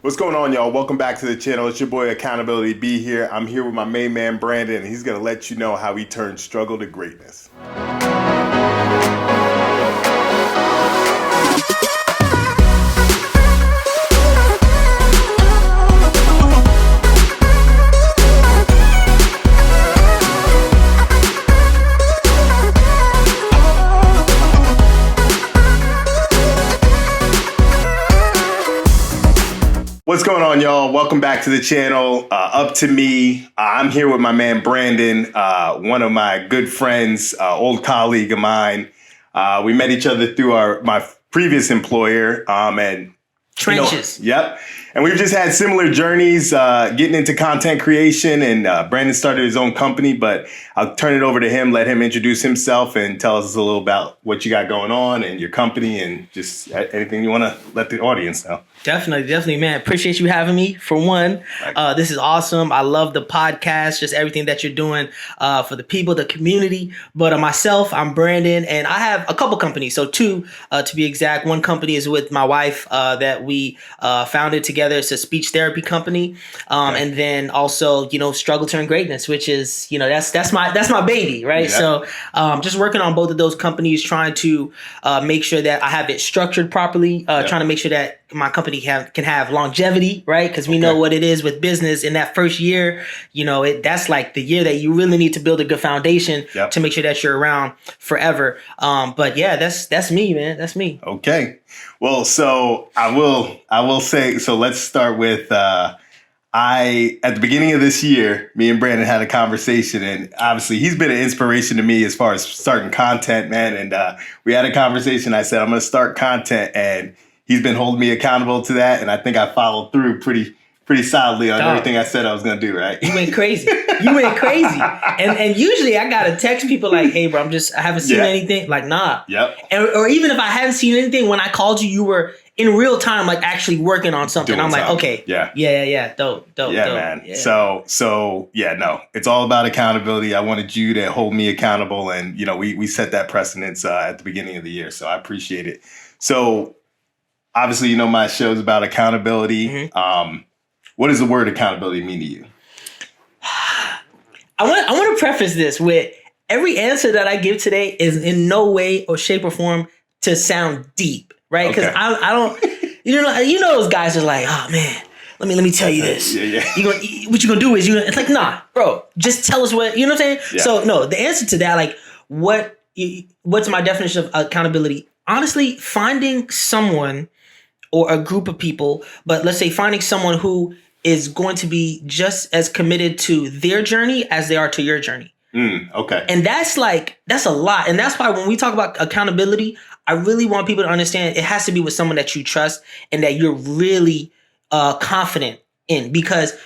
What's going on, y'all? Welcome back to the channel. It's your boy Accountability B here. I'm here with my main man Brandon, and he's gonna let you know how he turned struggle to greatness. What's going on, y'all? Welcome back to the channel. Up to me. I'm here with my man Brandon, one of my good friends, old colleague of mine. We met each other through my previous employer, and Trenches. Yep. And we've just had similar journeys, getting into content creation, and Brandon started his own company, but I'll turn it over to him, let him introduce himself and tell us a little about what you got going on and your company and just anything you want to let the audience know. Definitely, man. Appreciate you having me, for one. This is awesome. I love the podcast, just everything that you're doing for the people, the community. But myself, I'm Brandon, and I have a couple companies. So two, to be exact. One company is with my wife that we founded together. It's a speech therapy company. And then also, Struggle Turn Greatness, which is, that's my baby, right? Yeah. So just working on both of those companies, trying to make sure that I have it structured properly, trying to make sure that my company can have longevity, right? Because we know what it is with business in that first year. That's like the year that you really need to build a good foundation to make sure that you're around forever. But yeah, that's me, man. That's me. Okay. Well, so I will say, so let's start with, at the beginning of this year, me and Brandon had a conversation, and obviously he's been an inspiration to me as far as starting content, man. And we had a conversation. I said, I'm going to start content, and he's been holding me accountable to that. And I think I followed through pretty solidly on everything I said I was going to do, right? You went crazy. And usually I got to text people like, hey, bro, I haven't seen anything. Like, nah. Yep. Or even if I hadn't seen anything, when I called you, you were in real time, like actually working on something. Doing I'm like, something. okay. Yeah. Dope. Man. Yeah. So no, it's all about accountability. I wanted you to hold me accountable, and we set that precedence at the beginning of the year. So I appreciate it. So obviously, my show's about accountability. Mm-hmm. What does the word accountability mean to you? I want to preface this with every answer that I give today is in no way or shape or form to sound deep, right? Because I don't, those guys are like, oh man, let me tell you this. What you gonna do is it's like, nah, bro, just tell us what, you know what I'm saying? Yeah. So no, the answer to that, like, what's my definition of accountability? Honestly, finding someone or a group of people, but let's say finding someone who is going to be just as committed to their journey as they are to your journey. Okay. And that's a lot. And that's why when we talk about accountability, I really want people to understand it has to be with someone that you trust and that you're really confident in. Because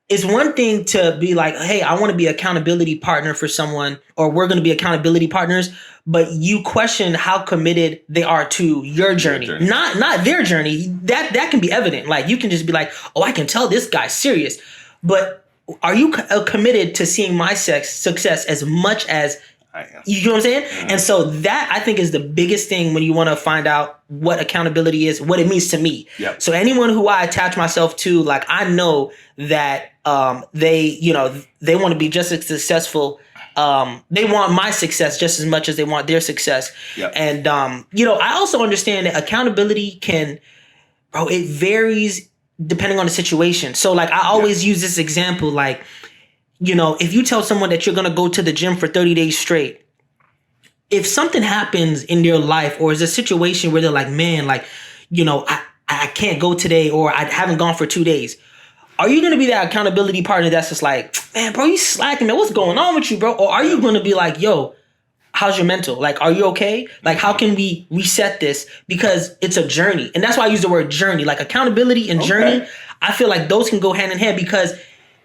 it's one thing to be like, hey, I want to be an accountability partner for someone, or we're going to be accountability partners, but you question how committed they are to your journey. Not their journey. That can be evident. Like, you can just be like, oh, I can tell this guy's serious. But are you committed to seeing my success as much as I am? You know what I'm saying? Mm-hmm. And so that, I think, is the biggest thing when you want to find out what accountability is, what it means to me. Yep. So anyone who I attach myself to, like, I know that they want to be just as successful. They want my success just as much as they want their success. Yep. And, I also understand that accountability it varies depending on the situation. So, like, I always use this example, like, if you tell someone that you're going to go to the gym for 30 days straight, if something happens in their life, or is a situation where they're like, man, like, I can't go today, or I haven't gone for 2 days. Are you going to be that accountability partner that's just like, man, bro, you slacking, man. What's going on with you, bro? Or are you going to be like, yo, how's your mental? Like, are you okay? Like, how can we reset this? Because it's a journey. And that's why I use the word journey. Like, accountability and journey, I feel like those can go hand in hand, because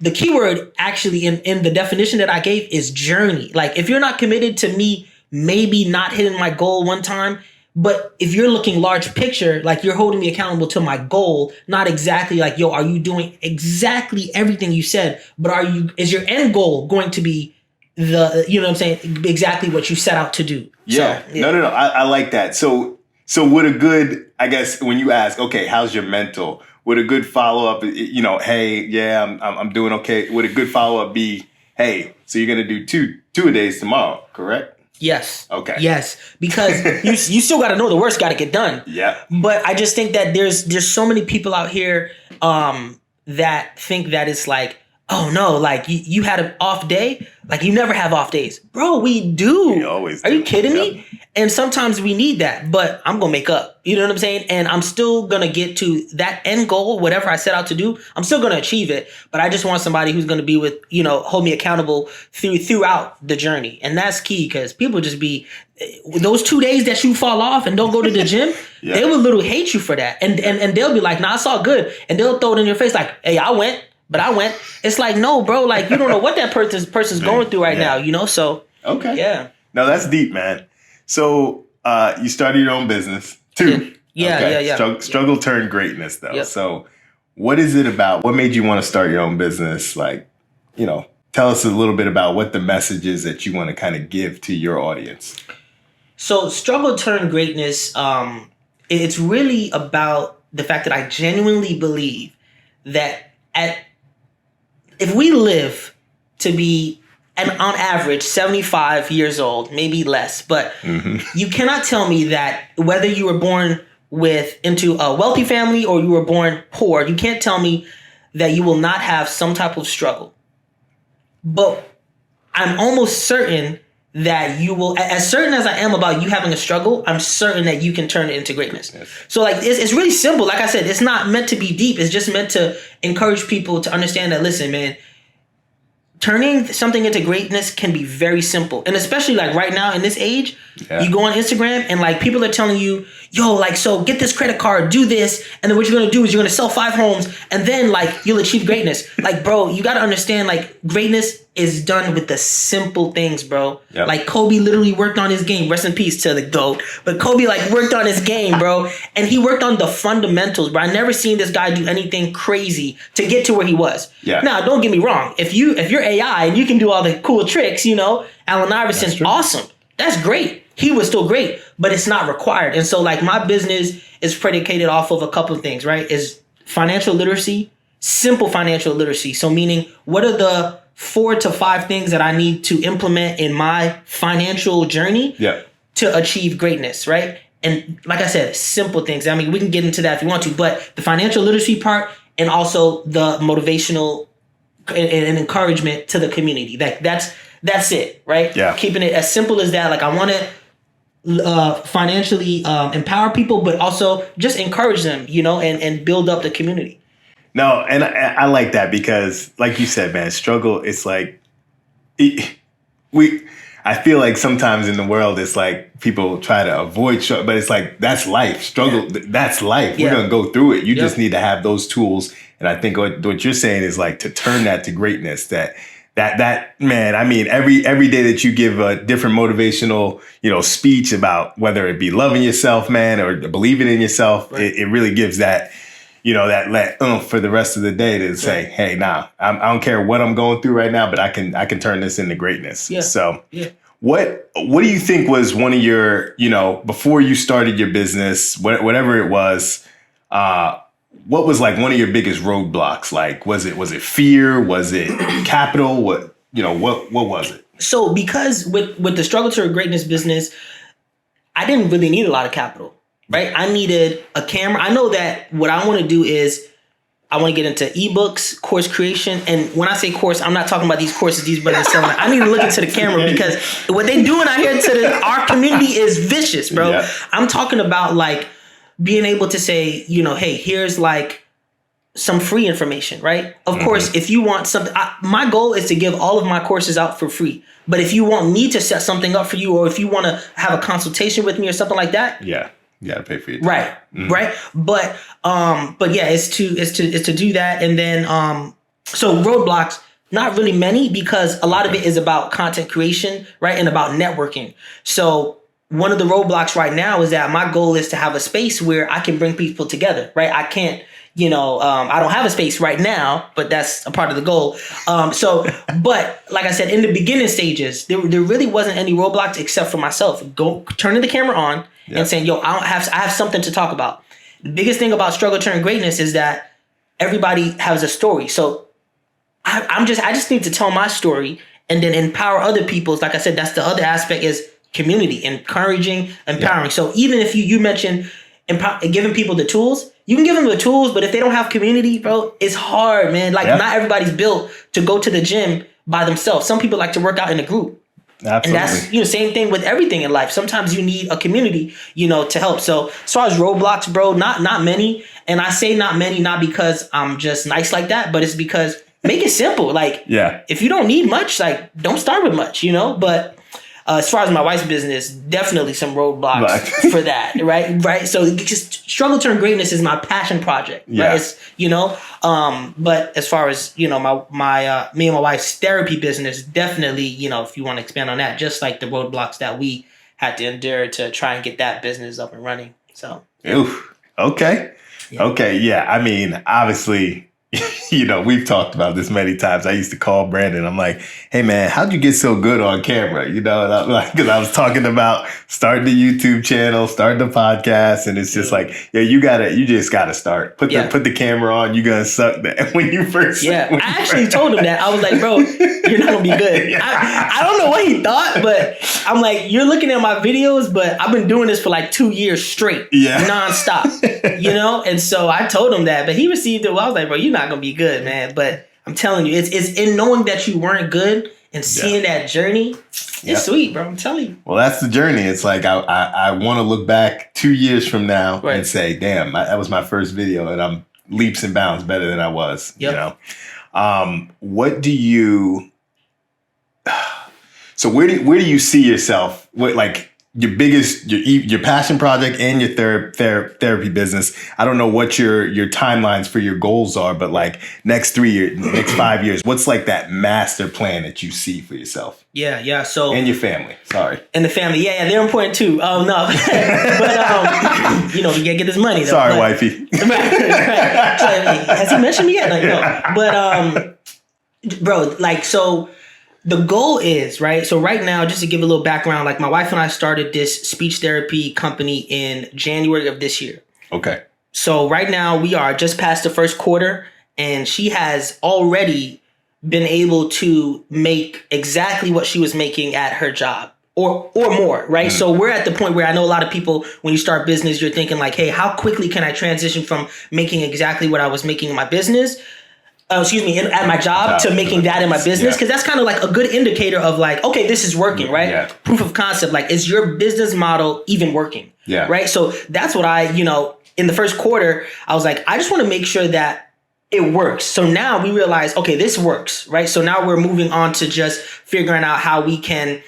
the keyword actually in the definition that I gave is journey. Like, if you're not committed to me maybe not hitting my goal one time, but if you're looking large picture, like, you're holding me accountable to my goal, not exactly like, yo, are you doing exactly everything you said, but is your end goal going to be exactly what you set out to do? Yeah. So, yeah. No. I like that. So what a good, I guess, when you ask, okay, how's your mental? would a good follow up, hey, yeah, I'm doing okay. Would a good follow up be, hey, so you're gonna do two-a-days tomorrow, correct? Yes. Okay. Yes, because you still got to know the work's got to get done. Yeah. But I just think that there's so many people out here that think that it's like, oh no, like you had an off day, like you never have off days, bro. We do. We always Are do. you kidding me? And sometimes we need that, but I'm gonna make up. You know what I'm saying? And I'm still gonna get to that end goal, whatever I set out to do. I'm still gonna achieve it, but I just want somebody who's gonna be with, hold me accountable throughout the journey, and that's key because people just be those 2 days that you fall off and don't go to the gym. Yeah. They will literally hate you for that, and they'll be like, "Nah, it's all good," and they'll throw it in your face like, "Hey, I went." But I went. It's like, no, bro. Like, you don't know what that person's going through right now. So Okay. yeah. No, that's deep, man. So you started your own business too. Yeah. Okay. Yeah. Struggle turned greatness, though. Yep. So what is it about? What made you want to start your own business? Like, tell us a little bit about what the message is that you want to kind of give to your audience. So struggle turned greatness. It's really about the fact that I genuinely believe that if we live to be, and on average, 75 years old, maybe less, but you cannot tell me that whether you were born into a wealthy family or you were born poor, you can't tell me that you will not have some type of struggle. But I'm almost certain that you will, as certain as I am about you having a struggle, I'm certain that you can turn it into greatness. Yes. So like, it's really simple. Like I said, it's not meant to be deep. It's just meant to encourage people to understand that, listen, man, turning something into greatness can be very simple. And especially like right now in this age, you go on Instagram and like people are telling you, yo, like, so get this credit card, do this. And then what you're going to do is you're going to sell 5 homes and then like you'll achieve greatness. Like, bro, you got to understand like greatness is done with the simple things, bro. Yep. Like Kobe literally worked on his game. Rest in peace to the GOAT. But Kobe like worked on his game, bro. And he worked on the fundamentals, bro. I never seen this guy do anything crazy to get to where he was. Yeah. Now, don't get me wrong. If you're AI and you can do all the cool tricks, Allen Iverson's awesome. That's great. He was still great, but it's not required. And so like my business is predicated off of a couple of things, right? Is financial literacy, simple financial literacy. So meaning what are the 4 to 5 things that I need to implement in my financial journey to achieve greatness, right? And like I said, simple things. I mean, we can get into that if you want to, but the financial literacy part and also the motivational and encouragement to the community. Like that's it, right? Yeah. Keeping it as simple as that. Like I want to financially empower people, but also just encourage them, and build up the community. No, and I like that because, like you said, man, struggle. It's like I feel like sometimes in the world, it's like people try to avoid struggle, but it's like that's life. Struggle, that's life. We're gonna go through it. You just need to have those tools. And I think what you're saying is like to turn that to greatness. That man, I mean, every day that you give a different motivational, speech about whether it be loving yourself, man, or believing in yourself, it really gives that, that for the rest of the day to say, hey, nah, I don't care what I'm going through right now, but I can turn this into greatness. Yeah. So what do you think was one of your, before you started your business, whatever it was, what was like one of your biggest roadblocks? Like, was it fear? Was it capital? What was it? So because with the Struggle to Greatness business, I didn't really need a lot of capital, right? I needed a camera. I know that what I want to do is I want to get into ebooks, course creation. And when I say course, I'm not talking about these courses these brothers are selling. I need to look into the camera because what they doing out here to our community is vicious, bro. Yeah. I'm talking about like being able to say, hey, here's like some free information, right? Of course, if you want something, my goal is to give all of my courses out for free. But if you want me to set something up for you, or if you want to have a consultation with me or something like that, you gotta pay for it. Right. Right. But yeah, it's to do that. And then so roadblocks, not really many, because a lot of it is about content creation, right? And about networking. So one of the roadblocks right now is that my goal is to have a space where I can bring people together, right? I can't, I don't have a space right now, but that's a part of the goal. But like I said, in the beginning stages, there really wasn't any roadblocks except for myself. Turning the camera on and saying, yo, I have something to talk about. The biggest thing about Struggle Turn Greatness is that everybody has a story. So I just need to tell my story and then empower other people's. Like I said, that's the other aspect is community, encouraging, empowering. Yeah. So even if you mentioned giving people the tools, you can give them the tools, but if they don't have community, bro, it's hard, man. Like not everybody's built to go to the gym by themselves. Some people like to work out in a group. Absolutely. And that's, same thing with everything in life. Sometimes you need a community, to help. So as far as roadblocks, bro, not many. And I say not many, not because I'm just nice like that, but it's because make it simple. Like, if you don't need much, like, don't start with much, But as far as my wife's business, definitely some roadblocks for that, right? So just Struggle Turn Greatness is my passion project, right? It's, but as far as, me and my wife's therapy business, definitely, if you want to expand on that, just like the roadblocks that we had to endure to try and get that business up and running. So. Oof. Okay. Yeah. Okay. Yeah. I mean, obviously, we've talked about this many times. I used to call Brandon. I'm like, hey, man, how'd you get so good on camera? And I'm like, because I was talking about starting the YouTube channel, starting the podcast. And it's just like, you just got to start. Put the camera on. You're going to suck that when you first. Yeah. I actually told him that. I was like, bro, you're not going to be good. I don't know what he thought, but I'm like, you're looking at my videos, but I've been doing this for like 2 years straight. Nonstop, And so I told him that, but he received it. Well, I was like, bro, you're not gonna be good, man. But I'm telling you, it's in knowing that you weren't good and seeing that journey. It's sweet, bro. I'm telling you. Well, that's the journey. It's like I want to look back 2 years from now and say, damn, that was my first video, and I'm leaps and bounds better than I was. What do you? So where do you see yourself? What, like, your biggest, your passion project and your therapy business? I don't know what your timelines for your goals are, but like next 3 years, next 5 years, what's like that master plan that you see for yourself? Yeah. So and your family, sorry. And the family, they're important too. No, but we gotta get this money. Though. Sorry, wifey. Right. Has he mentioned me yet? Like, no. But bro, like so. The goal is, right? So right now, just to give a little background, like my wife and I started this speech therapy company in January of this year. Okay. So right now we are just past the first quarter, and she has already been able to make exactly what she was making at her job or more, right? So we're at the point where I know a lot of people, when you start business, you're thinking like, hey, how quickly can I transition from making exactly what I was making in my business at my job to making that in my business, because that's kind of like a good indicator of like, okay, this is working, right? Yeah. Proof of concept, like, is your business model even working? Yeah. Right. So that's what in the first quarter, I was like, I just want to make sure that it works. So now we realize, okay, this works, right? So now we're moving on to just figuring out how we can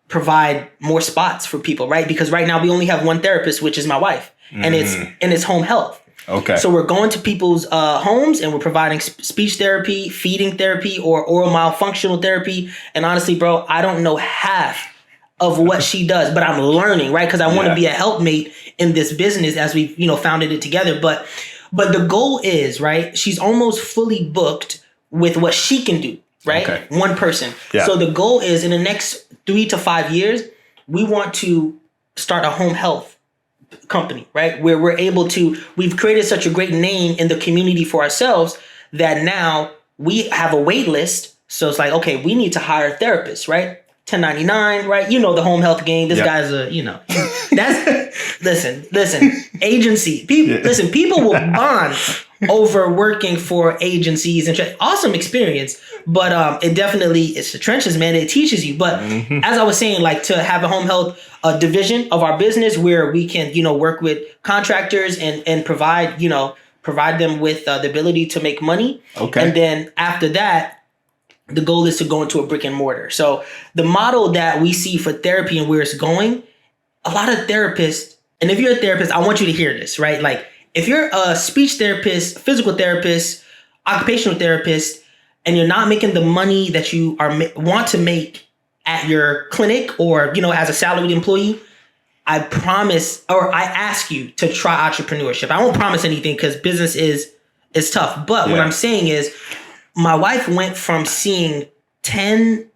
provide more spots for people, right? Because right now we only have one therapist, which is my wife, and it's home health. Okay. So we're going to people's homes and we're providing speech therapy, feeding therapy, or oral myofunctional therapy. And honestly, bro, I don't know half of what she does, but I'm learning, right? Because I want to be a helpmate in this business as we, founded it together. But the goal is, right? She's almost fully booked with what she can do, right? Okay. One person. Yeah. So the goal is in the next 3 to 5 years, we want to start a home health company, right? Where we've created such a great name in the community for ourselves that now we have a wait list. So it's like, okay, we need to hire therapists, right? 1099, right? The home health game. This guy's that's listen, agency. People will bond over working for agencies and awesome experience. But it definitely, it's the trenches, man. It teaches you. But as I was saying, like, to have a home health division of our business where we can, work with contractors and provide them with the ability to make money. Okay. And then after that, the goal is to go into a brick and mortar. So the model that we see for therapy and where it's going, a lot of therapists, and if you're a therapist, I want you to hear this, right? Like, if you're a speech therapist, physical therapist, occupational therapist, and you're not making the money that you want to make at your clinic or, as a salaried employee, I ask you to try entrepreneurship. I won't promise anything because business is tough. But what I'm saying is, my wife went from seeing 10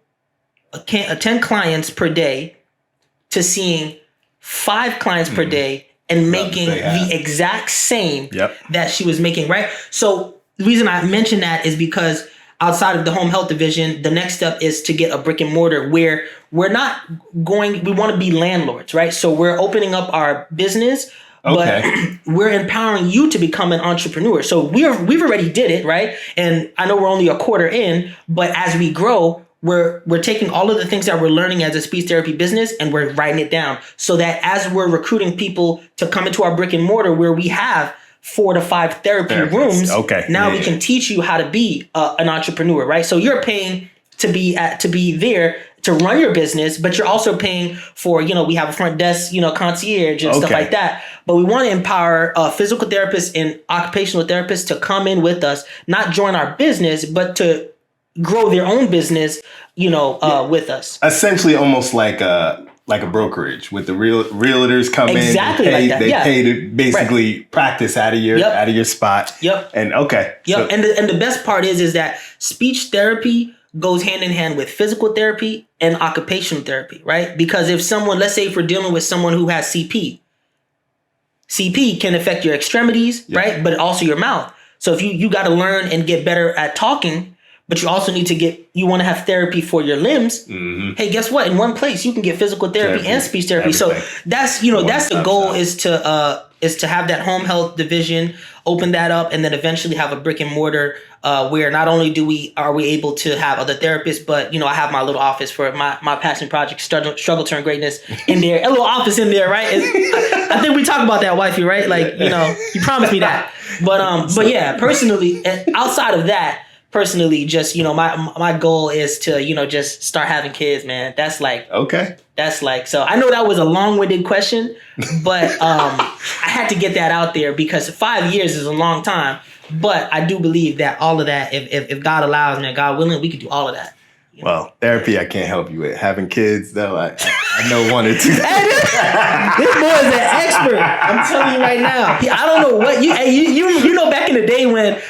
clients per day to seeing 5 clients per day and making they have. the exact same Yep. that she was making, right? So the reason I mention that is because outside of the home health division, the next step is to get a brick and mortar where we want to be landlords, right? So we're opening up our business, but we're empowering you to become an entrepreneur. So we've already did it, right? And I know we're only a quarter in, but as we grow, we're taking all of the things that we're learning as a speech therapy business and we're writing it down so that as we're recruiting people to come into our brick and mortar where we have 4 to 5 therapy rooms, now we can teach you how to be an entrepreneur, right? So you're paying to be there to run your business, but you're also paying for, we have a front desk, concierge and stuff like that. But we want to empower physical therapists and occupational therapists to come in with us, not join our business, but to grow their own business, with us. Essentially almost like a brokerage with the realtors come in. Exactly like that. They pay to basically practice out of your spot. Yep. And So, and the best part is that speech therapy goes hand in hand with physical therapy and occupational therapy, right? Because if someone, let's say if we're dealing with someone who has CP can affect your extremities, right? But also your mouth. So if you got to learn and get better at talking, but you also need you want to have therapy for your limbs. Mm-hmm. Hey, guess what? In one place, you can get physical therapy and speech therapy. Everything. So that's the goal is to have that home health division, open that up, and then eventually have a brick and mortar where not only are we able to have other therapists, but I have my little office for my passion project, struggle turn greatness in there, a little office in there, right? I think we talk about that, wifey, right? Like you promised me that, but yeah, personally, outside of that. Personally, just my goal is to just start having kids, man. That's like so. I know that was a long-winded question, but I had to get that out there because 5 years is a long time. But I do believe that all of that, if God allows, man, God willing, we could do all of that. Well, therapy I can't help you with. Having kids, though, I know one or two. This boy is an expert. I'm telling you right now. I don't know what you know back in the day when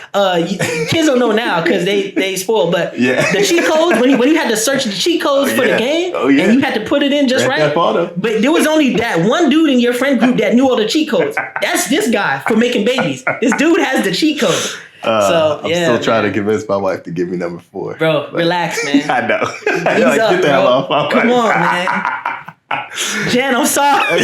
kids don't know now because they spoiled. But the cheat codes when you had to search the cheat codes for the game and you had to put it in just right. But there was only that one dude in your friend group that knew all the cheat codes. That's this guy for making babies. This dude has the cheat code. I'm still trying to convince my wife to give me number 4. Bro, relax, man. I know. Get the hell off my wife. Come on, man. Jen, I'm sorry.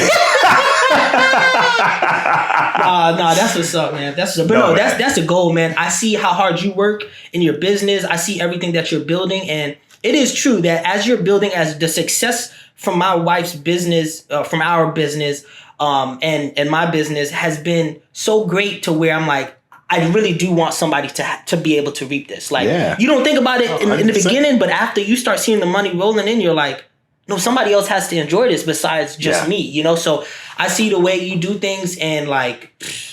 Nah, that's what's up, man. That's the goal, man. I see how hard you work in your business. I see everything that you're building, and it is true that as you're building, as the success from my wife's business, from our business, and my business has been so great to where I'm like, I really do want somebody to be able to reap this. Like, you don't think about it in the beginning, but after you start seeing the money rolling in, you're like, no, somebody else has to enjoy this besides just me, So I see the way you do things and like,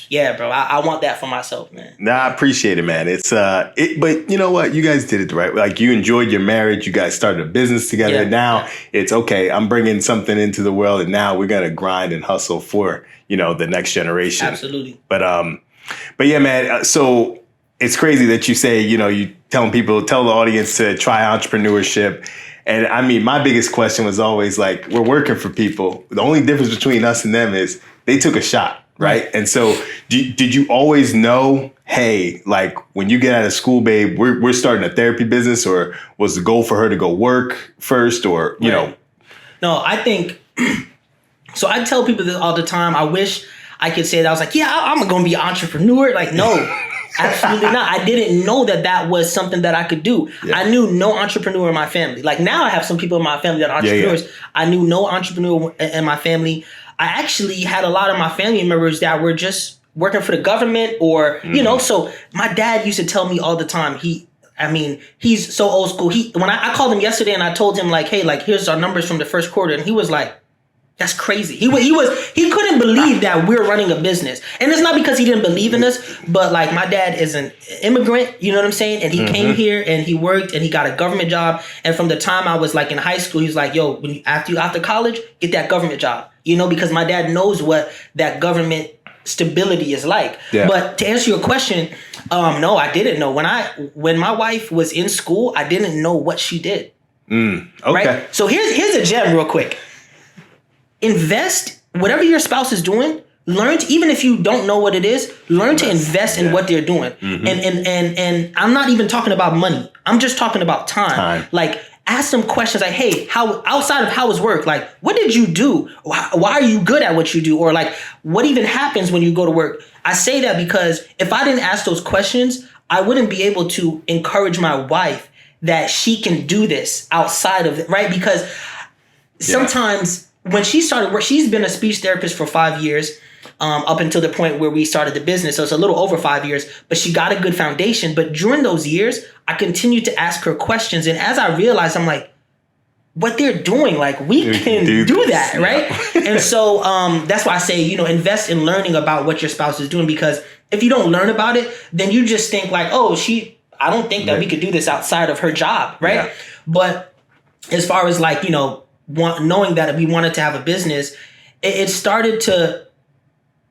yeah, bro, I want that for myself, man. Nah, I appreciate it, man. It's but you know what? You guys did it right. Like you enjoyed your marriage. You guys started a business together. Now it's okay. I'm bringing something into the world, and now we're gonna grind and hustle for the next generation. Absolutely. But yeah, man. So it's crazy that you say you tell the audience to try entrepreneurship. And I mean, my biggest question was always like, we're working for people. The only difference between us and them is they took a shot, right? And so did you always know, hey, like when you get out of school, babe, we're starting a therapy business, or was the goal for her to go work first or, you know? No, I think, so I tell people this all the time. I wish I could say that I was like, I'm going to be an entrepreneur. Like, no. Absolutely not. I didn't know that was something that I could do. Yeah. I knew no entrepreneur in my family. Like now I have some people in my family that are entrepreneurs. Yeah. I knew no entrepreneur in my family. I actually had a lot of my family members that were just working for the government or, so my dad used to tell me all the time, he's so old school. When I called him yesterday and I told him like, hey, like here's our numbers from the first quarter. And he was like, that's crazy. He couldn't believe that we're running a business. And it's not because he didn't believe in us, but like my dad is an immigrant, you know what I'm saying? And he came here and he worked and he got a government job. And from the time I was like in high school, he was like, yo, after college, get that government job, because my dad knows what that government stability is like. Yeah. But to answer your question, no, I didn't know. When my wife was in school, I didn't know what she did. Okay. Right? So here's a gem real quick. Invest whatever your spouse is doing, learn to, even if you don't know what it is, learn to invest in what they're doing. And I'm not even talking about money. I'm just talking about time. Like, ask them questions like, hey, how, outside of how is work, like, what did you do? Why are you good at what you do? Or like, what even happens when you go to work? I say that because if I didn't ask those questions, I wouldn't be able to encourage my wife that she can do this outside of it, right? Because sometimes when she started work, she's been a speech therapist for 5 years, up until the point where we started the business. So it's a little over 5 years, but she got a good foundation. But during those years, I continued to ask her questions. And as I realized, I'm like, what they're doing, like, we can do that, right? And so that's why I say, you know, invest in learning about what your spouse is doing, because if you don't learn about it, then you just think like, oh, I don't think that we could do this outside of her job, right? Yeah. But as far as like, you know, knowing that we wanted to have a business, it started to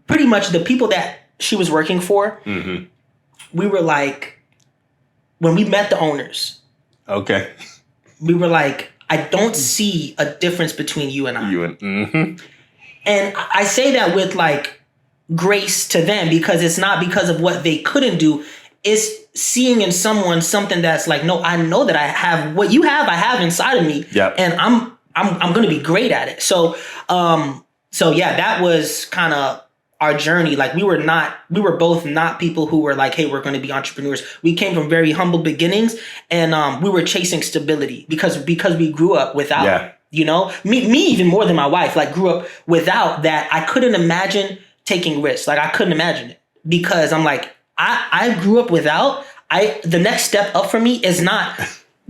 pretty much the people that she was working for, we were like, when we met the owners, we were like, I don't see a difference between you and I. And I say that with like grace to them, because it's not because of what they couldn't do. It's seeing in someone something that's like, no, I know that I have what you have, I have inside of me. And I'm going to be great at it. So yeah, that was kind of our journey. Like, we were both not people who were like, hey, we're going to be entrepreneurs. We came from very humble beginnings, and we were chasing stability because we grew up without, you know, me even more than my wife, like, grew up without that. I couldn't imagine taking risks. Like, I couldn't imagine it, because I'm like, I grew up without, the next step up for me is not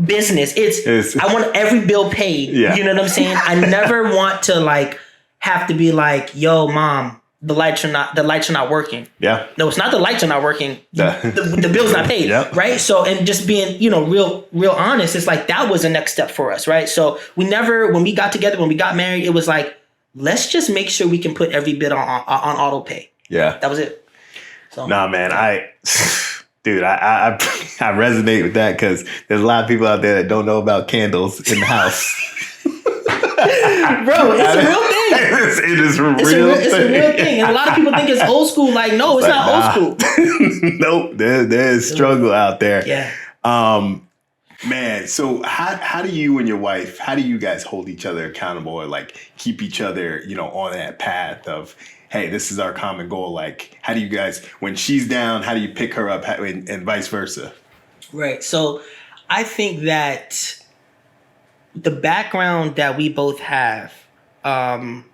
business. It's I want every bill paid. You know what I'm saying? I never want to like have to be like, yo, mom, the lights are not working. No, it's not the lights are not working. The bill's not paid. Right. So, and just being, you know, real honest, it's like, that was the next step for us. Right. So when we got together, when we got married, it was like, let's just make sure we can put every bit on auto pay. That was it. So, nah, man, I resonate with that, because there's a lot of people out there that don't know about candles in the house. Bro, it's a real thing. It is a real thing. It's a real thing. And a lot of people think it's old school. Like, no, it's not old school. Nope. There's struggle out there. Man, so how do you and your wife, how do you guys hold each other accountable, or like keep each other, you know, on that path of, hey, this is our common goal? Like, how do you guys, when she's down, how do you pick her up, and vice versa? Right. So I think that the background that we both have, I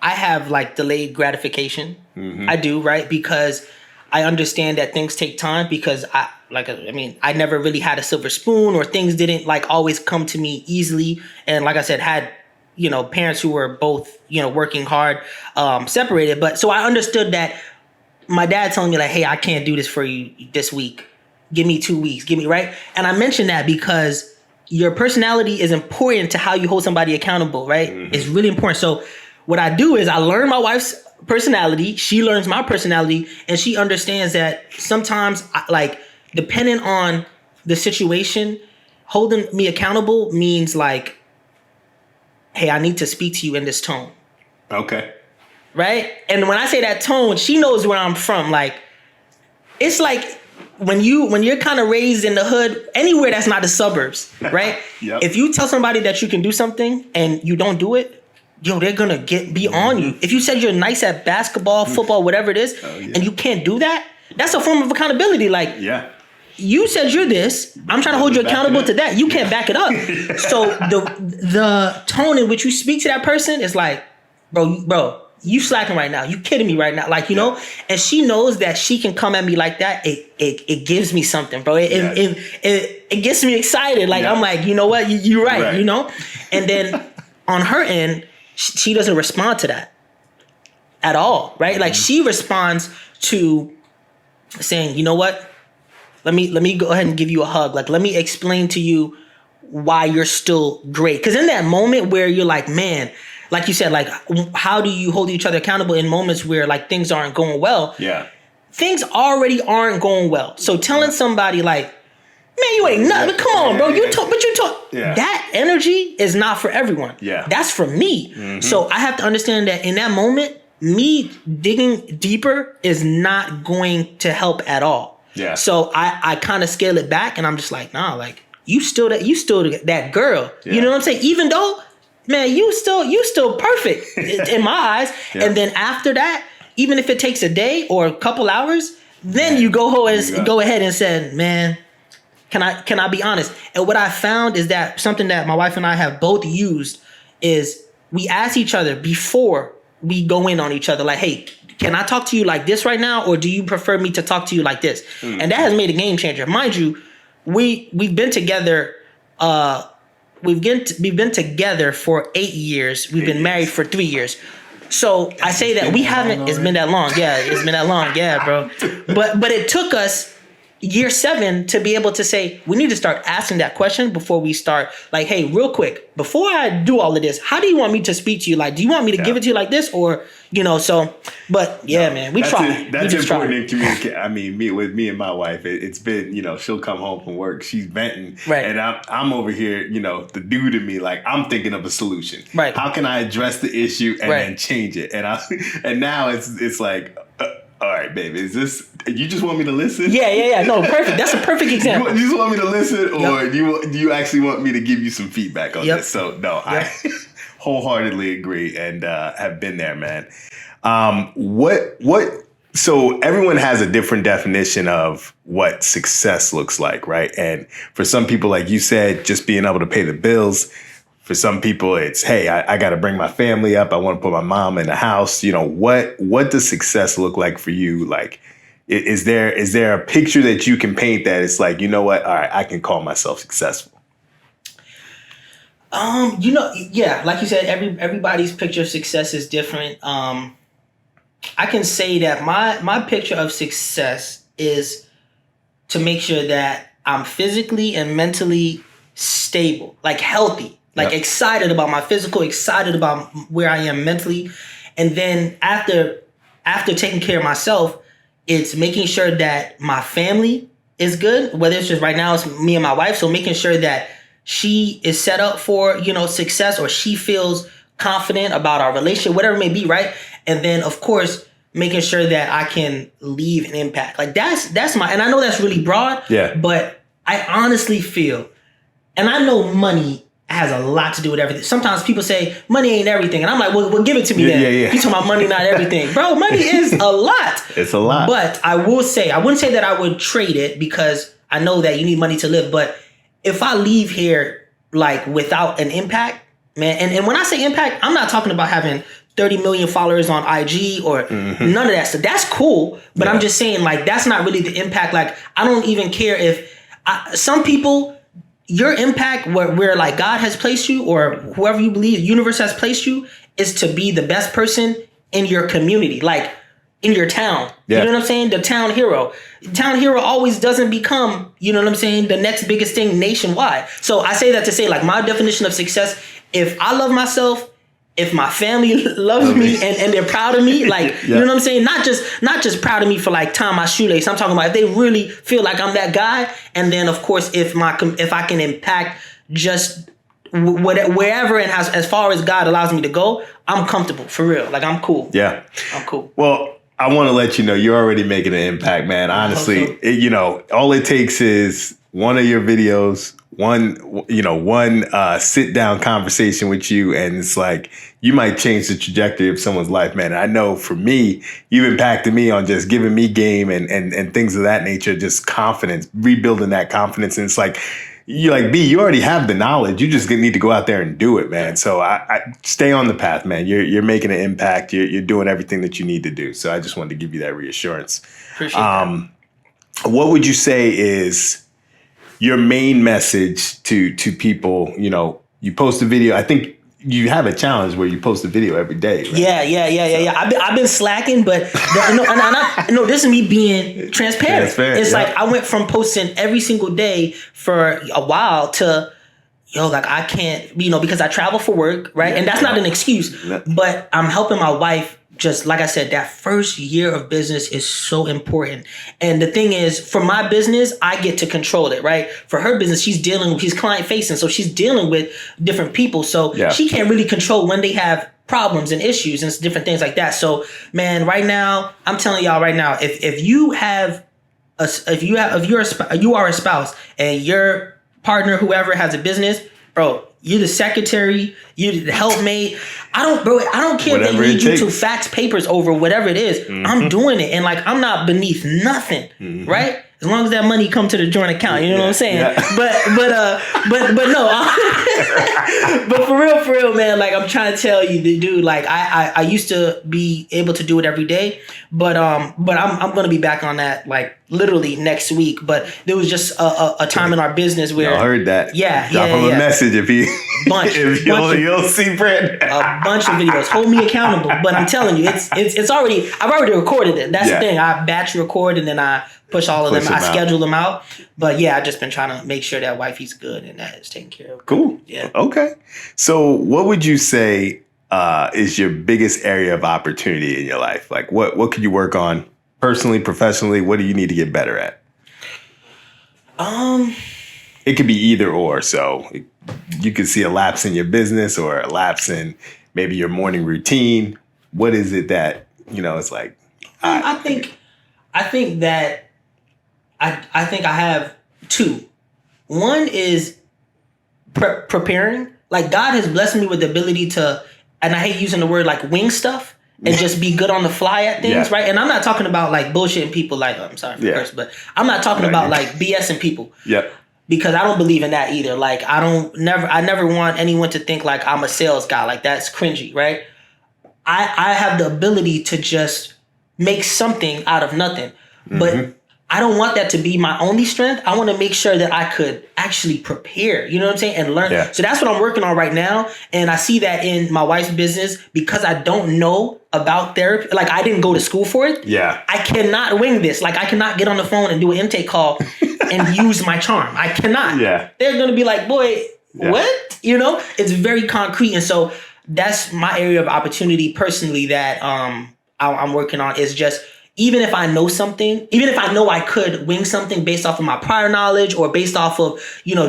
have like delayed gratification. I do, right? Because I understand that things take time, because I never really had a silver spoon, or things didn't like always come to me easily. And like I said, had, you know, parents who were both, you know, working hard, separated. But so I understood that my dad telling me like, hey, I can't do this for you this week. Give me 2 weeks. Give me, right? And I mentioned that because your personality is important to how you hold somebody accountable, right? It's really important. So what I do is I learn my wife's personality. She learns my personality, and she understands that sometimes, like, depending on the situation, holding me accountable means like, hey, I need to speak to you in this tone. Right? And when I say that tone, she knows where I'm from. Like, it's like when you're kind of raised in the hood, anywhere that's not the suburbs, right? If you tell somebody that you can do something and you don't do it, yo, they're gonna be on you. If you said you're nice at basketball, football, whatever it is, and you can't do that, that's a form of accountability. Like, you said you're this, I'm trying to hold you accountable to that. You can't back it up. So the tone in which you speak to that person is like, bro, you slacking right now. You kidding me right now. Like, you know, and she knows that she can come at me like that. It gives me something, bro. It gets me excited. Like, I'm like, you know what? You're right, you know? And then on her end, she doesn't respond to that at all, right? Like, she responds to saying, you know what? Let me go ahead and give you a hug. Like, let me explain to you why you're still great. Because in that moment where you're like, man, like you said, like, how do you hold each other accountable in moments where like things aren't going well? Things already aren't going well. So telling somebody like, man, you ain't nothing. Come on, bro. You talk. That energy is not for everyone. That's for me. So I have to understand that in that moment, me digging deeper is not going to help at all. Yeah. So I kind of scale it back, and I'm just like, nah, like you still that girl. Yeah. You know what I'm saying? Even though, man, you still perfect in my eyes. Yeah. And then after that, even if it takes a day or a couple hours, then you go ahead and say, man, can I be honest? And what I found is that something that my wife and I have both used is we ask each other before we go in on each other, like, hey, can I talk to you like this right now, or do you prefer me to talk to you like this? And that has made a game changer. Mind you, we've been together. We've been together for 8 years. We've been married for 3 years. So I say that we haven't. It's been that long. Yeah, it's been that long. Yeah, bro. But it took us year 7 to be able to say we need to start asking that question before we start. Like, hey, real quick, before I do all of this, how do you want me to speak to you? Like, do you want me to give it to you like this, or so? But yeah, man, we try. That's important in communication. I mean, me and my wife, it's been, she'll come home from work, she's venting, right, and I'm over here, the dude in me, like, I'm thinking of a solution. Right. How can I address the issue and then change it? And now it's like, all right, baby, is this? You just want me to listen? Yeah. No, perfect. That's a perfect example. You just want me to listen, or do you actually want me to give you some feedback on this? So no, I wholeheartedly agree and have been there, man. So everyone has a different definition of what success looks like, right? And for some people, like you said, just being able to pay the bills. For some people, it's, hey, I got to bring my family up. I want to put my mom in the house. What does success look like for you? Like, is there a picture that you can paint that it's like, you know what? All right, I can call myself successful. Yeah, like you said, everybody's picture of success is different. I can say that my picture of success is to make sure that I'm physically and mentally stable, like healthy. Like excited about my physical, excited about where I am mentally. And then after taking care of myself, it's making sure that my family is good. Whether it's just right now, it's me and my wife. So making sure that she is set up for, success, or she feels confident about our relationship, whatever it may be, right? And then, of course, making sure that I can leave an impact. Like that's my, and I know that's really broad, but I honestly feel, and I know money has a lot to do with everything. Sometimes people say money ain't everything, and I'm like, well give it to me then. Yeah. You talking about money, not everything, bro? Money is a lot. It's a lot. But I wouldn't say that I would trade it, because I know that you need money to live. But if I leave here like without an impact, man, and when I say impact, I'm not talking about having 30 million followers on IG or none of that stuff. That's cool, but I'm just saying, like, that's not really the impact. Like, I don't even care if some people. Your impact where like God has placed you, or whoever you believe the universe has placed you, is to be the best person in your community, like in your town. You know what I'm saying? The town hero. Town hero always doesn't become, the next biggest thing nationwide. So I say that to say, like, my definition of success, if I love myself, if my family loves me and they're proud of me, like, you know what I'm saying? Not just proud of me for like tying my shoelace. I'm talking about if they really feel like I'm that guy. And then, of course, if I can impact just wherever and as far as God allows me to go, I'm comfortable, for real. Like, I'm cool. Yeah. I'm cool. Well, I want to let you know you're already making an impact, man. Honestly, all it takes is one of your videos, one sit down conversation with you, and it's like you might change the trajectory of someone's life, man. And I know for me, you've impacted me on just giving me game and things of that nature, just confidence, rebuilding that confidence. And it's like, you already have the knowledge. You just need to go out there and do it, man. So I stay on the path, man. You're making an impact. You're doing everything that you need to do. So I just wanted to give you that reassurance. Appreciate that. What would you say is your main message to people? You post a video. I think you have a challenge where you post a video every day. Right? Yeah. I've been slacking, but this is me being transparent. It's like I went from posting every single day for a while to, like, I can't, because I travel for work, right? And that's not an excuse, but I'm helping my wife. Just like I said, that first year of business is so important. And the thing is, for my business, I get to control it, right? For her business, she's client facing. So she's dealing with different people. So she can't really control when they have problems and issues and different things like that. So, man, right now, I'm telling y'all right now, if you are a spouse and your partner, whoever, has a business, bro, you're the secretary, you're the helpmate. I don't care if they need you to fax papers over whatever it is. I'm doing it, and like I'm not beneath nothing, right? As long as that money come to the joint account, you know what I'm saying? Yeah. But no, but for real, man. Like I'm trying to tell you, dude. Like I used to be able to do it every day, but I'm gonna be back on that like literally next week. But there was just a time in our business where I heard that. Drop him a message if you'll see Brent. A bunch of videos. Hold me accountable. But I'm telling you, it's already. I've already recorded it. That's the thing. I batch record and then I push all of them. I schedule them out. But yeah, I've just been trying to make sure that wifey's good and that is taken care of. Cool. Yeah. Okay. So what would you say is your biggest area of opportunity in your life? Like what could you work on personally, professionally? What do you need to get better at? It could be either or. So you could see a lapse in your business or a lapse in maybe your morning routine. What is it that, it's like? I think that I think I have two. One is preparing. Like God has blessed me with the ability to, and I hate using the word like wing stuff and just be good on the fly at things, right? And I'm not talking about like bullshitting people. Like I'm sorry for the curse, but I'm not talking about like BSing people. Yeah. Because I don't believe in that either. Like I never want anyone to think like I'm a sales guy. Like that's cringy, right? I have the ability to just make something out of nothing. But I don't want that to be my only strength. I want to make sure that I could actually prepare, you know what I'm saying? And learn. Yeah. So that's what I'm working on right now. And I see that in my wife's business because I don't know about therapy. Like I didn't go to school for it. Yeah. I cannot wing this. Like I cannot get on the phone and do an intake call and use my charm. I cannot. Yeah. They're going to be like, boy, what? It's very concrete. And so that's my area of opportunity personally that I'm working on is just, even if I know something, even if I know I could wing something based off of my prior knowledge or based off of,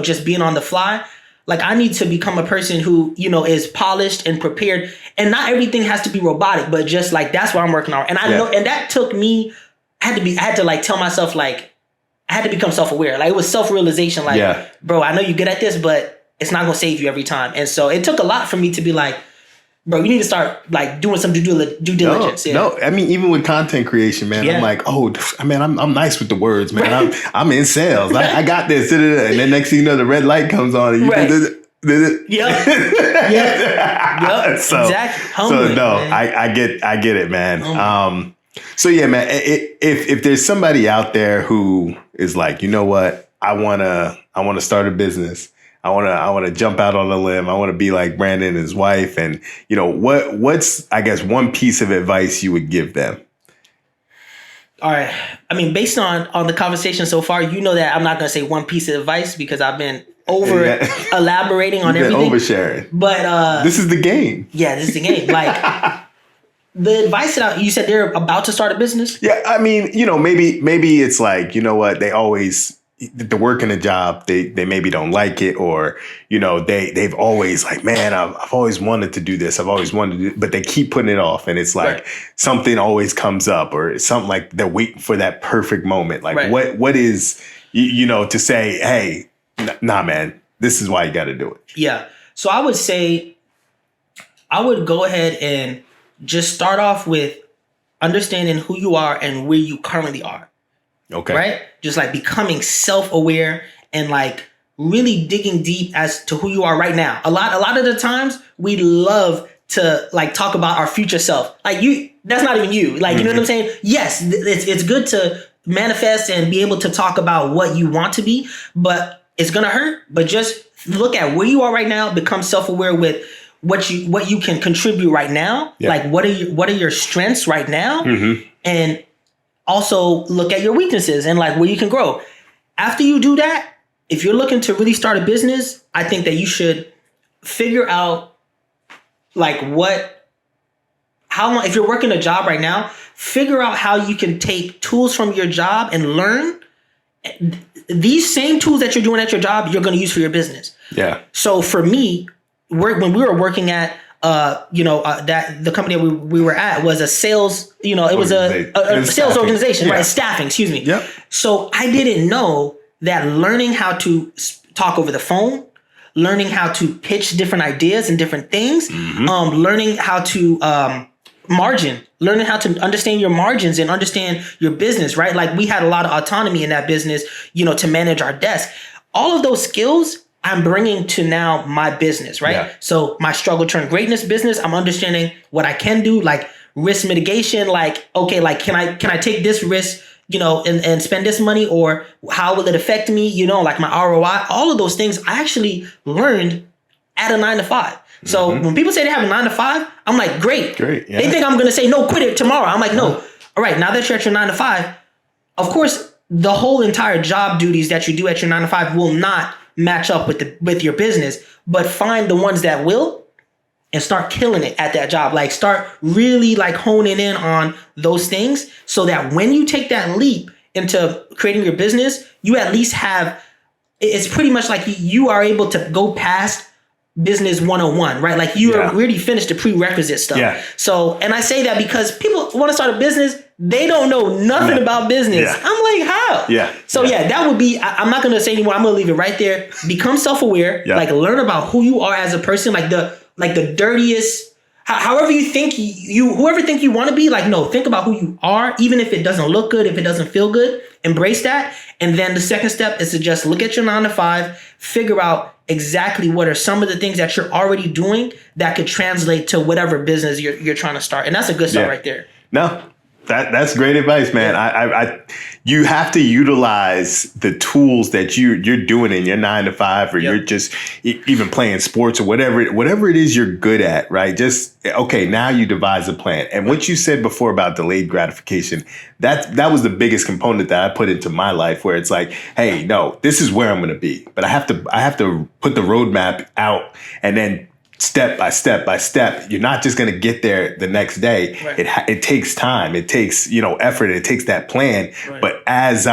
just being on the fly, like I need to become a person who, is polished and prepared. And not everything has to be robotic, but just like, that's what I'm working on. And I know, and that took me, I had to like tell myself, like, I had to become self-aware. Like it was self-realization. Like, bro, I know you're good at this, but it's not going to save you every time. And so it took a lot for me to be like, bro, you need to start like doing some due diligence. No, I mean, even with content creation, man, I'm like, I'm nice with the words, man. I'm in sales. I got this. And then next thing you know, the red light comes on and you Yep. So, exactly. Humbling, so no, I get it, man. So yeah, man, if there's somebody out there who is like, you know what, I wanna start a business. I want to jump out on a limb. I want to be like Brandon and his wife. And, what's, I guess, one piece of advice you would give them? All right. I mean, based on the conversation so far, that I'm not going to say one piece of advice because I've been elaborating on everything. Oversharing. But this is the game. Yeah, this is the game. Like the advice that you said they're about to start a business. Yeah. I mean, maybe it's like, they always, the work in a job, they maybe don't like it, or they've always like, man, I've always wanted to do this, I've always wanted to do, but they keep putting it off, and it's like something always comes up, or it's something like they're waiting for that perfect moment. Like what is to say, hey, nah, man, this is why you got to do it. Yeah. So I would say I would go ahead and just start off with understanding who you are and where you currently are. Okay. Right? Just like becoming self-aware and like really digging deep as to who you are right now. A lot of the times we love to like talk about our future self. Like that's not even you. Like, you know what I'm saying? Yes, it's good to manifest and be able to talk about what you want to be, but it's going to hurt. But just look at where you are right now, become self-aware with what you can contribute right now. Yeah. Like what are your strengths right now? And also look at your weaknesses and like where you can grow. After you do that, if you're looking to really start a business, I think that you should figure out like how long, if you're working a job right now, figure out how you can take tools from your job and learn these same tools that you're doing at your job, you're going to use for your business. Yeah. So for me, when we were working at that the company we were at was a sales, it was a sales staffing. organization, Yeah. right? Staffing, excuse me. Yep. So I didn't know that learning how to talk over the phone, learning how to pitch different ideas and different things, learning how to learning how to understand your margins and understand your business, right? Like we had a lot of autonomy in that business, to manage our desk. All of those skills I'm bringing to now my business, right? Yeah. So my struggle turned greatness business, I'm understanding what I can do, like risk mitigation, like, okay, like can I take this risk, and spend this money, or how will it affect me? Like my ROI, all of those things I actually learned at a 9-to-5. So when people say they have a 9-to-5, I'm like, great. Yeah. They think I'm going to say, no, quit it tomorrow. I'm like, no. All right. Now that you're at your 9-to-5, of course, the whole entire job duties that you do at your 9-to-5 will not match up with your business, but find the ones that will and start killing it at that job. Like start really like honing in on those things so that when you take that leap into creating your business, you at least have, it's pretty much like you are able to go past business 101, right? Like you already finished the prerequisite stuff. Yeah. So, and I say that because people want to start a business, they don't know nothing about business. Yeah. I'm like, how? Yeah. So that would be, I'm not going to say anymore. I'm going to leave it right there. Become self-aware, like learn about who you are as a person, like the dirtiest, however you think whoever think you want to be, like, no, think about who you are, even if it doesn't look good, if it doesn't feel good, embrace that. And then the second step is to just look at your 9-to-5, figure out exactly what are some of the things that you're already doing that could translate to whatever business you're trying to start. And that's a good start right there. No, that's great advice, man. I you have to utilize the tools that you're doing in your 9-to-5, or you're just even playing sports or whatever it is you're good at, right? Just, okay, now you devise a plan. And what you said before about delayed gratification, that was the biggest component that I put into my life, where it's like, hey, no, this is where I'm going to be, but I have to put the roadmap out, and then step by step by step. You're not just going to get there the next day. Right. It takes time. It takes, effort. It takes that plan. Right. But as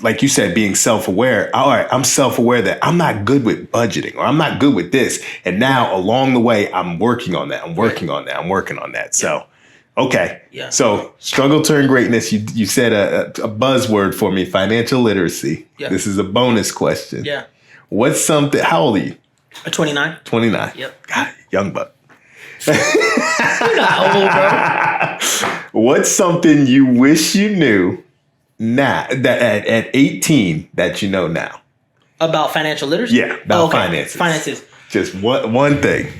like you said, being self-aware, all right, I'm self-aware that I'm not good with budgeting, or I'm not good with this. And now along the way, I'm working on that. I'm working on that. So, okay. Yeah. So struggle turned greatness. You said a buzzword for me, financial literacy. Yeah. This is a bonus question. Yeah. What's something, how old are you? 29. 29. Yep. God, young buck. You're not old, bro. What's something you wish you knew now, that at 18 that you know now? About financial literacy? Yeah, about finances. Just one thing.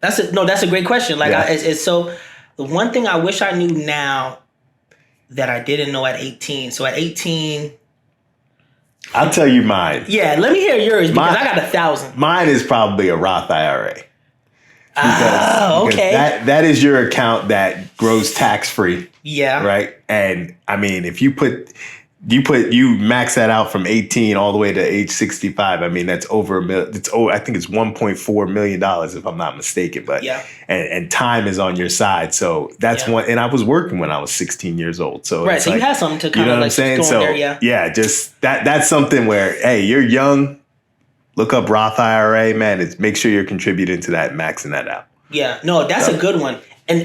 That's a great question. Like, it's so, the one thing I wish I knew now that I didn't know at 18. So at 18, I'll tell you mine. Yeah, let me hear yours, because I got 1,000. Mine is probably a Roth IRA. Because okay. That is your account that grows tax free. Yeah. Right. And I mean, if you max that out from 18 all the way to age 65. I mean, that's over $1 million. I think it's $1.4 million if I'm not mistaken. But and time is on your side. So that's one. And I was working when I was 16 years old. So right. So like, you have something to kind of like saying? So there, yeah, just that's something where, hey, you're young. Look up Roth IRA, man. Make sure you're contributing to that, maxing that out. Yeah. No, that's a good one. And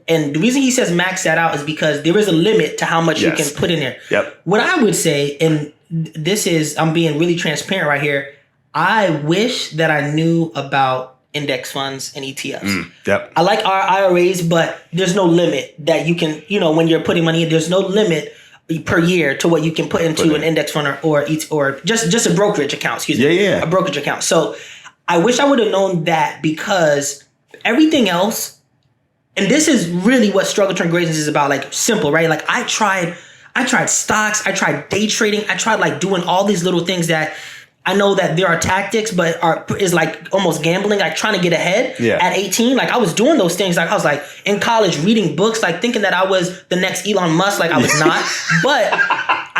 the reason he says max that out is because there is a limit to how much you can put in there. Yep. What I would say, and this is, I'm being really transparent right here, I wish that I knew about index funds and ETFs. Yep. I like our IRAs, but there's no limit that you can, when you're putting money in, there's no limit per year to what you can put into an index fund or just a brokerage account, excuse me. Yeah. A brokerage account. So I wish I would have known that, because everything else, and this is really what Struggle Turned Greatness is about, like simple, right? Like I tried stocks, I tried day trading, I tried like doing all these little things that I know that there are tactics, but is like almost gambling, like trying to get ahead at 18. Like I was doing those things. Like I was like in college reading books, like thinking that I was the next Elon Musk. Like I was not, but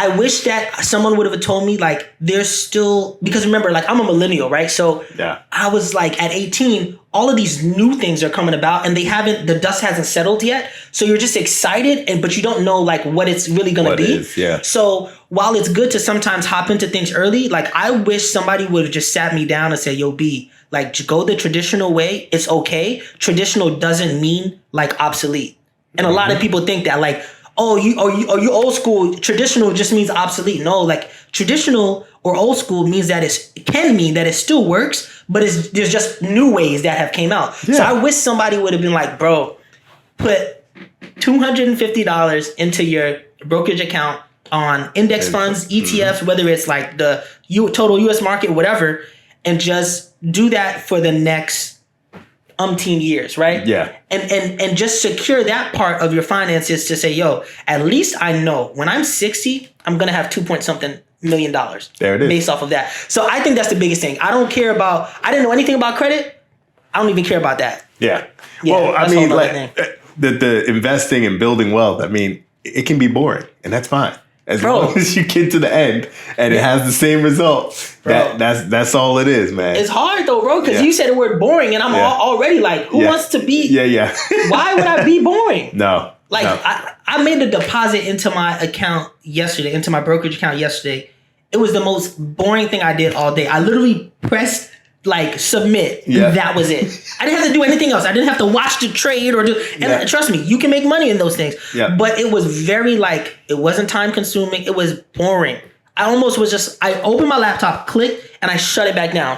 I wish that someone would have told me like there's still, because remember, like I'm a millennial, right? So Yeah. I was like at 18, all of these new things are coming about and the dust hasn't settled yet. So you're just excited, but you don't know like what it's really gonna be. Yeah. So while it's good to sometimes hop into things early, like I wish somebody would have just sat me down and said, yo, B, like go the traditional way. It's okay. Traditional doesn't mean like obsolete. And a lot of people think that like, oh, you old school. Traditional just means obsolete. No, like traditional or old school means that it can mean that it still works, but there's just new ways that have came out. Yeah. So I wish somebody would have been like, bro, put $250 into your brokerage account on index funds, ETFs, whether it's like the total US market, whatever, and just do that for the next umpteen years, right? Yeah. And just secure that part of your finances to say, yo, at least I know when I'm 60, I'm gonna have 2 million dollars. There it is. Based off of that. So I think that's the biggest thing. I didn't know anything about credit. I don't even care about that. Yeah. Yeah, Well, I that's a mean, whole like nother thing. the investing and building wealth, I mean, it can be boring, and that's fine. As Bro. long as you get to the end and it has the same result, Bro. that's all it is, man. It's hard though, bro, because Yeah. you said the word boring, and I'm Yeah. already like, who Yeah. wants to be? Yeah. Why would I be boring? No. Like no. I made a deposit into my account yesterday, into my brokerage account yesterday. It was the most boring thing I did all day. I literally pressed like submit, Yeah. and that was it. I didn't have to do anything else. I didn't have to watch the trade or do. And Yeah. trust me, you can make money in those things. Yeah. But it was very like it wasn't time consuming. It was boring. I almost was just I opened my laptop, clicked, and I shut it back down.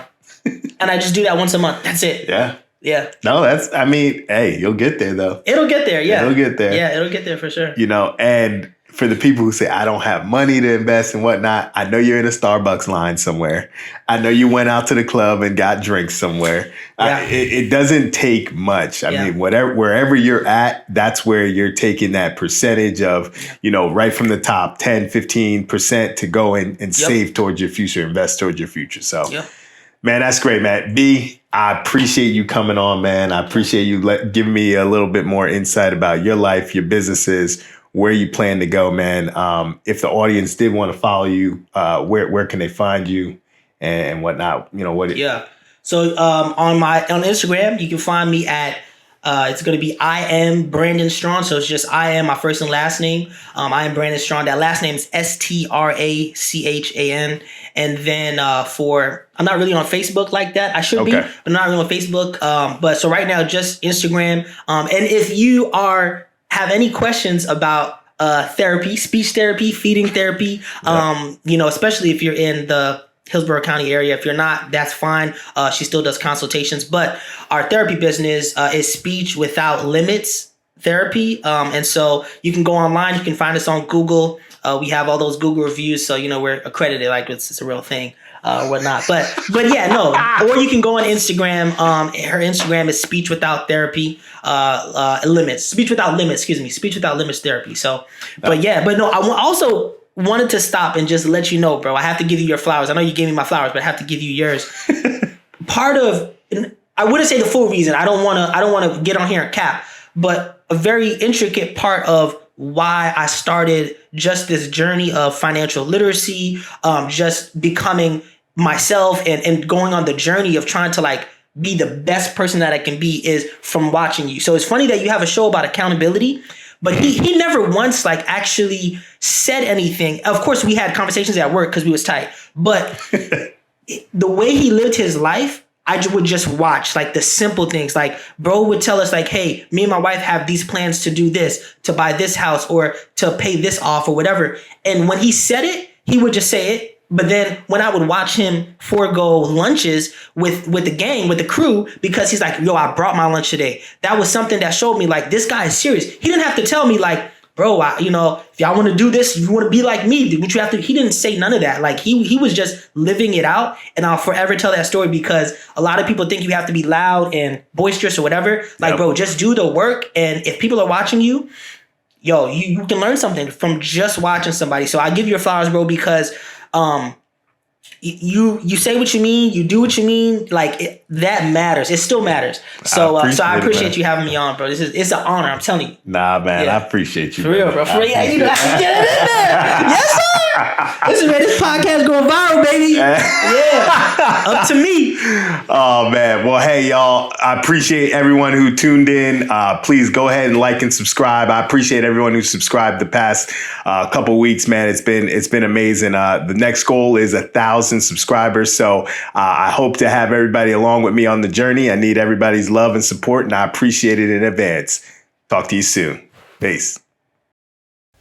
And I just do that once a month. That's it. Yeah. Yeah. No, I mean, hey, you'll get there though. It'll get there. Yeah. It'll get there. Yeah, it'll get there for sure. You know, and for the people who say, I don't have money to invest and whatnot, I know you're in a Starbucks line somewhere. I know you went out to the club and got drinks somewhere. Yeah. It doesn't take much. I Yeah. mean, wherever you're at, that's where you're taking that percentage of, right from the top, 10, 15% to go and save towards your future, invest towards your future. So, Yep. man, that's great, man. B, I appreciate you coming on, man. I appreciate you giving me a little bit more insight about your life, your businesses, where you plan to go, man. If the audience did want to follow you, where can they find you and whatnot? Yeah. So on Instagram, you can find me at it's going to be I am Brandon Strong. So it's just I am my first and last name. I am Brandon Strong. That last name is Strachan. And then I'm not really on Facebook like that. I should be, Okay. but not really on Facebook. But so right now, just Instagram. And if you have any questions about therapy, speech therapy, feeding therapy, especially if you're in the Hillsborough County area. If you're not, that's fine. She still does consultations, but our therapy business is Speech Without Limits Therapy. And so you can go online, you can find us on Google. We have all those Google reviews. So, we're accredited, like it's a real thing. Whatnot. But yeah, no. Or you can go on Instagram. Her Instagram is Speech Without Therapy Limits. Speech Without Limits, Speech Without Limits Therapy. So, but no, I also wanted to stop and just let you know, bro. I have to give you your flowers. I know you gave me my flowers, but I have to give you yours. Part of, I wouldn't say the full reason. I don't want to get on here and cap, but a very intricate part of why I started just this journey of financial literacy, just becoming myself and going on the journey of trying to like be the best person that I can be is from watching you. So it's funny that you have a show about accountability, but he never once like actually said anything. Of course, we had conversations at work because we was tight, but the way he lived his life, I would just watch like the simple things. Like bro would tell us like, hey, me and my wife have these plans to do this, to buy this house or to pay this off or whatever. And when he said it, he would just say it. But then when I would watch him forego lunches with the gang, with the crew, because he's like, yo, I brought my lunch today. That was something that showed me like, this guy is serious. He didn't have to tell me like, bro, if y'all want to do this, if you want to be like me, what you have to, he didn't say none of that. Like he was just living it out. And I'll forever tell that story because a lot of people think you have to be loud and boisterous or whatever. Like, bro, just do the work. And if people are watching you, yo, you can learn something from just watching somebody. So I give you your flowers, bro, because you say what you mean, you do what you mean, like that matters. It still matters. So I appreciate you having me on, bro. It's an honor. I'm telling you. Nah, man, Yeah. I appreciate you. For real, bro. For real. Yeah, you know, get it in there. Yes, sir. Listen, man, this podcast going viral, baby. Yeah, up to me. Oh man. Well, hey y'all, I appreciate everyone who tuned in. Please go ahead and like and subscribe. I appreciate everyone who subscribed the past couple weeks, man. It's been amazing. The next goal is 1,000 subscribers. So I hope to have everybody along with me on the journey. I need everybody's love and support, and I appreciate it in advance. Talk to you soon. Peace.